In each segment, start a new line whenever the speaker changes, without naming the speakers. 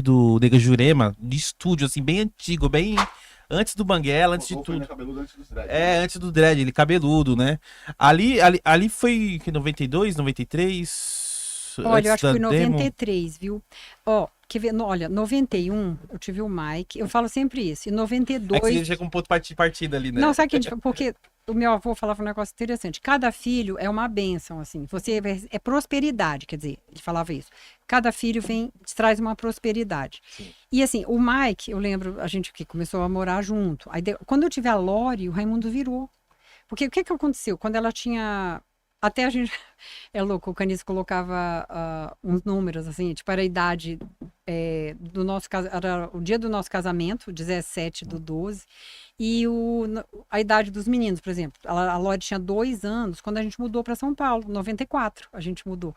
do Nega Jurema, de estúdio, assim, bem antigo, bem antes do Banguela, antes de tudo.
Cabeludo antes dos dread,
É, antes do dread, ele cabeludo, né? Ali foi que 92, 93,
Olha, eu
antes
acho que
da
foi
demo.
93, viu? Ó, quer ver? Olha, 91, eu tive o Mike, eu falo sempre isso. Em
É que você
92,
já com um ponto de partida ali,
não,
né?
sabe o que a gente, porque o meu avô falava um negócio interessante. Cada filho é uma bênção, assim. Você é prosperidade, quer dizer, ele falava isso. Cada filho vem, te traz uma prosperidade. E assim, o Mike, eu lembro, a gente que começou a morar junto. Aí, quando eu tive a Lori, o Raimundo virou. Porque o que que aconteceu? Quando ela tinha. Até a gente. É louco, o Caniço colocava uns números, assim, tipo, era a idade do nosso casamento. Era o dia do nosso casamento, 17/12, e a idade dos meninos, por exemplo. A Lore tinha 2 anos quando a gente mudou para São Paulo, 94, a gente mudou.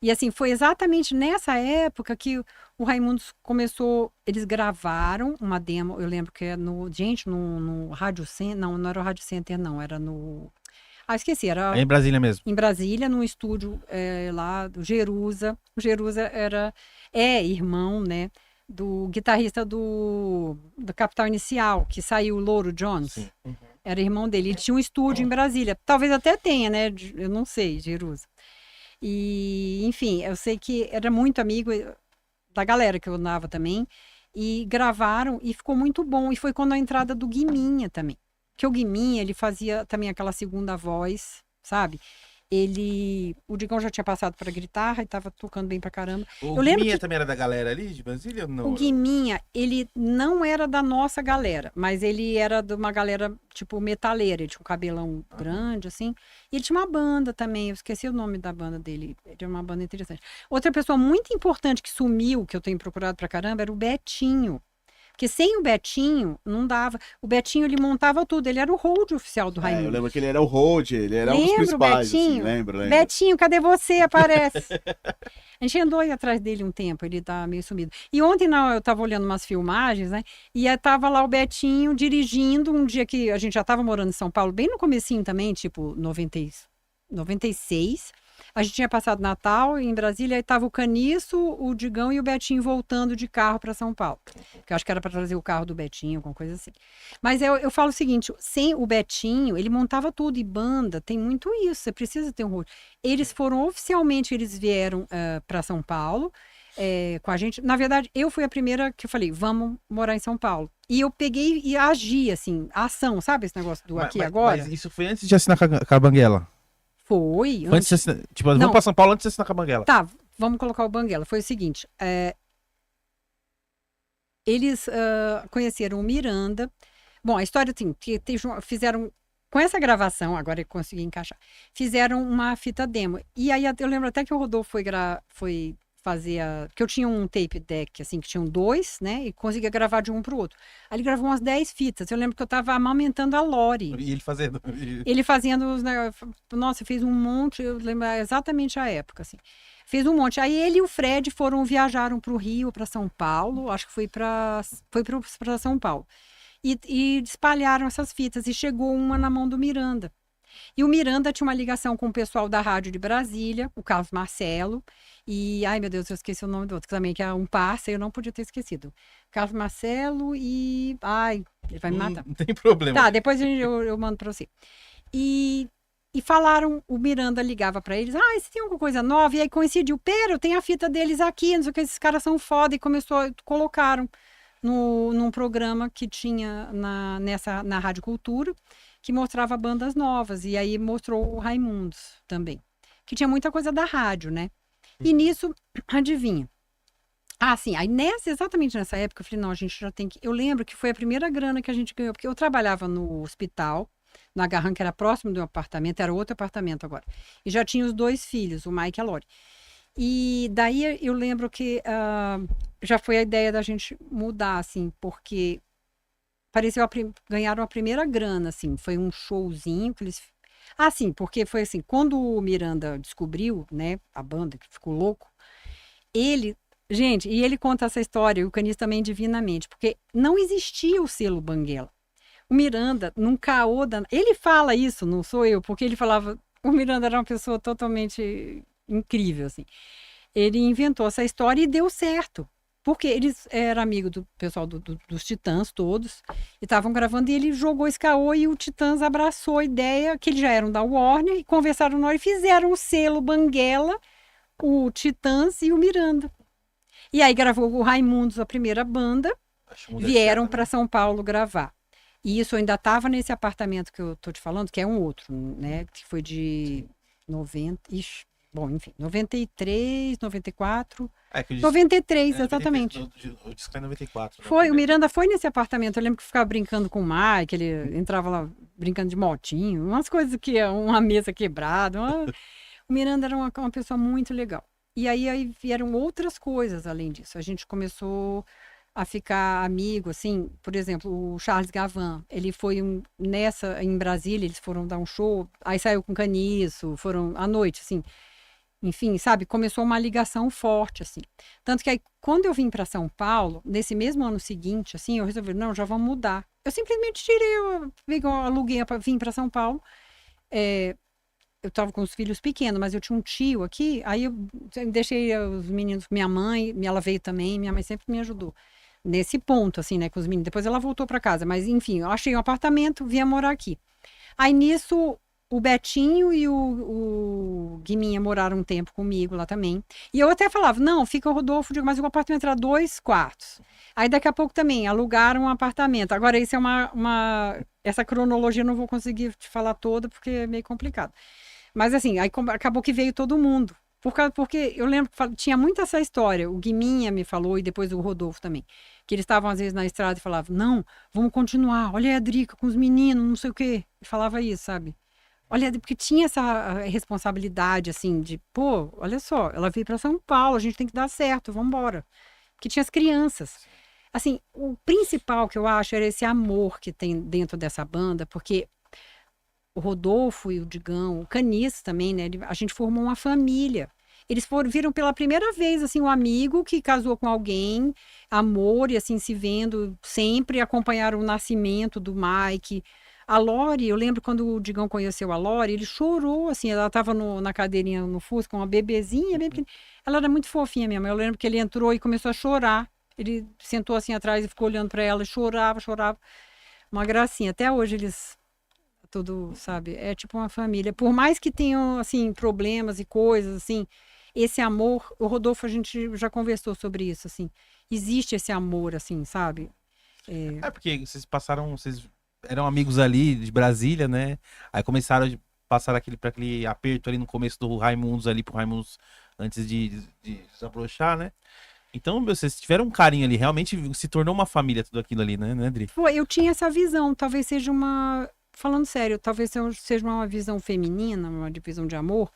E assim, foi exatamente nessa época que o Raimundos começou. Eles gravaram uma demo, eu lembro que é no Rádio Center. Não, não era o Rádio Center, não, era no. Ah, esqueci,
Aí
era
em Brasília mesmo.
em Brasília, num estúdio lá do Jerusa. O Jerusa é irmão, né, do guitarrista do Capital Inicial, que saiu, o Louro Jones.
Sim.
Era irmão dele. Ele tinha um estúdio em Brasília. Talvez até tenha, né? Eu não sei, Jerusa. E, enfim, eu sei que era muito amigo da galera que eu andava também. E gravaram e ficou muito bom. E foi quando a entrada do Guiminha também. Que o Guiminha, ele fazia também aquela segunda voz, sabe? O Digão já tinha passado para guitarra e tava tocando bem pra caramba.
O
Eu lembro
Guiminha
que
também era da galera ali de Brasília ou
o
não?
Guiminha, ele não era da nossa galera, mas ele era de uma galera, tipo, metaleira. Ele tinha um cabelão grande, assim. E ele tinha uma banda também, eu esqueci o nome da banda dele. Ele tinha uma banda interessante. Outra pessoa muito importante que sumiu, que eu tenho procurado pra caramba, era o Betinho. Porque sem o Betinho, não dava. O Betinho, ele montava tudo. Ele era o hold oficial do
eu
Raimundo.
lembro que ele era o hold, ele era um dos
Lembra o
principais, assim,
Betinho?
lembro.
Betinho, cadê você? Aparece. A gente andou aí atrás dele um tempo, ele tá meio sumido. E ontem eu tava olhando umas filmagens, né? E tava lá o Betinho dirigindo um dia que a gente já tava morando em São Paulo, bem no comecinho também, tipo 96. A gente tinha passado Natal em Brasília, aí tava o Caniço, o Digão e o Betinho voltando de carro para São Paulo. Que eu acho que era para trazer o carro do Betinho, alguma coisa assim. Mas eu falo o seguinte, sem o Betinho, ele montava tudo, e banda, tem muito isso, você precisa ter um rosto. Eles vieram para São Paulo com a gente. Na verdade, eu fui a primeira que eu falei, vamos morar em São Paulo. E eu peguei e agi, assim, a ação, sabe esse negócio do aqui e agora?
Mas isso foi antes de assinar com a Banguela.
Foi.
Foi antes de assinar, tipo,
Não.
vamos pra São Paulo antes de assinar com a Banguela.
Tá, vamos colocar o Banguela. Foi o seguinte, eles conheceram o Miranda. Bom, a história assim, fizeram, com essa gravação, agora eu consegui encaixar, fizeram uma fita demo. E aí eu lembro até que o Rodolfo foi fazer porque eu tinha um tape deck, assim, que tinham 2, né, e conseguia gravar de um pro outro. Aí ele gravou umas 10 fitas. Eu lembro que eu tava amamentando a Lori.
E ele fazendo.
Ele fazendo os negócios. Nossa, fez um monte, eu lembro exatamente a época, assim. Fez um monte. Aí ele e o Fred viajaram para o Rio, para São Paulo, acho que foi para São Paulo. E espalharam essas fitas, e chegou uma na mão do Miranda. E o Miranda tinha uma ligação com o pessoal da rádio de Brasília, o Carlos Marcelo, ai meu Deus, eu esqueci o nome do outro, que também que é um parceiro, eu não podia ter esquecido. Carlos Marcelo ele vai me matar.
Não tem problema.
Tá, depois eu mando pra você. E falaram, o Miranda ligava pra eles, você tem alguma coisa nova? E aí coincidiu, pera, eu tenho a fita deles aqui, não sei o que, esses caras são foda, e colocaram num programa que tinha na Rádio Cultura, que mostrava bandas novas, e aí mostrou o Raimundos também, que tinha muita coisa da rádio, né? E nisso, adivinha? Sim, aí exatamente nessa época, eu falei, não, a gente já tem que. Eu lembro que foi a primeira grana que a gente ganhou, porque eu trabalhava no hospital, na Garran, que era próximo do meu apartamento, era outro apartamento agora. E já tinha os 2 filhos, o Mike e a Lori. E daí eu lembro que já foi a ideia da gente mudar, assim, porque pareceu ganharam a primeira grana, assim, foi um showzinho que eles. Sim, porque foi assim, quando o Miranda descobriu, né, a banda, que ficou louco, Gente, e ele conta essa história, e o Caniço também divinamente, porque não existia o selo Banguela. O Miranda, num caô ele fala isso, não sou eu, porque ele falava, o Miranda era uma pessoa totalmente incrível, assim. Ele inventou essa história e deu certo. Porque eles eram amigos do pessoal dos Titãs todos, e estavam gravando, e ele jogou esse caô, e o Titãs abraçou a ideia, que eles já eram da Warner, e conversaram na hora, e fizeram o selo Banguela, o Titãs e o Miranda. E aí gravou o Raimundos, a primeira banda, vieram para São Paulo gravar. E isso ainda estava nesse apartamento que eu tô te falando, que é um outro, né? Que foi de 90... Ixi, bom, enfim, 93, 94... 93, exatamente.
O disco é 94.
Foi, o Miranda foi nesse apartamento. Eu lembro que ficava brincando com o Mike, ele entrava lá brincando de motinho, umas coisas que uma mesa quebrada. O Miranda era uma pessoa muito legal. E aí vieram outras coisas além disso. A gente começou a ficar amigo, assim, por exemplo, o Charles Gavan, ele foi em Brasília, eles foram dar um show, aí saiu com Caniço, foram à noite, assim. Enfim, sabe, começou uma ligação forte, assim. Tanto que aí, quando eu vim para São Paulo, nesse mesmo ano seguinte, assim, eu resolvi, não, já vamos mudar. Eu simplesmente aluguei, vim para São Paulo. Eu estava com os filhos pequenos, mas eu tinha um tio aqui, aí eu deixei os meninos com minha mãe, ela veio também, minha mãe sempre me ajudou. Nesse ponto, assim, né, com os meninos. Depois ela voltou para casa, mas enfim, eu achei um apartamento, vinha morar aqui. Aí nisso, o Betinho e o Guiminha moraram um tempo comigo lá também. E eu até falava, não, fica o Rodolfo, digo, mas o apartamento era 2 quartos. Aí daqui a pouco também alugaram um apartamento. Agora, isso é essa cronologia eu não vou conseguir te falar toda, porque é meio complicado. Mas assim, aí acabou que veio todo mundo. Porque eu lembro que tinha muito essa história. O Guiminha me falou, e depois o Rodolfo também. Que eles estavam, às vezes, na estrada e falavam, não, vamos continuar. Olha a Drica com os meninos, não sei o quê. E falava isso, sabe? Olha, porque tinha essa responsabilidade, assim, de, pô, olha só, ela veio para São Paulo, a gente tem que dar certo, vamos embora. Porque tinha as crianças. Assim, o principal que eu acho era esse amor que tem dentro dessa banda, porque o Rodolfo e o Digão, o Caniço também, né? A gente formou uma família. Eles viram pela primeira vez, assim, um amigo que casou com alguém, amor, e assim, se vendo sempre, acompanharam o nascimento do Mike. A Lori, eu lembro quando o Digão conheceu a Lori, ele chorou, assim, ela estava na cadeirinha no Fusca, uma bebezinha, bem pequena. Ela era muito fofinha mesmo. Eu lembro que ele entrou e começou a chorar. Ele sentou assim atrás e ficou olhando para ela e chorava. Uma gracinha. Até hoje eles tudo, sabe? É tipo uma família. Por mais que tenham, assim, problemas e coisas, assim, esse amor, o Rodolfo, a gente já conversou sobre isso, assim. Existe esse amor, assim, sabe?
Porque vocês eram amigos ali de Brasília, né? Aí começaram a passar pra aquele aperto ali no começo do Raimundos ali, pro Raimundos antes de desabrochar, né? Então, vocês tiveram um carinho ali, realmente se tornou uma família tudo aquilo ali, né, Dri?
Eu tinha essa visão, talvez seja falando sério, talvez seja uma visão feminina, uma divisão de amor,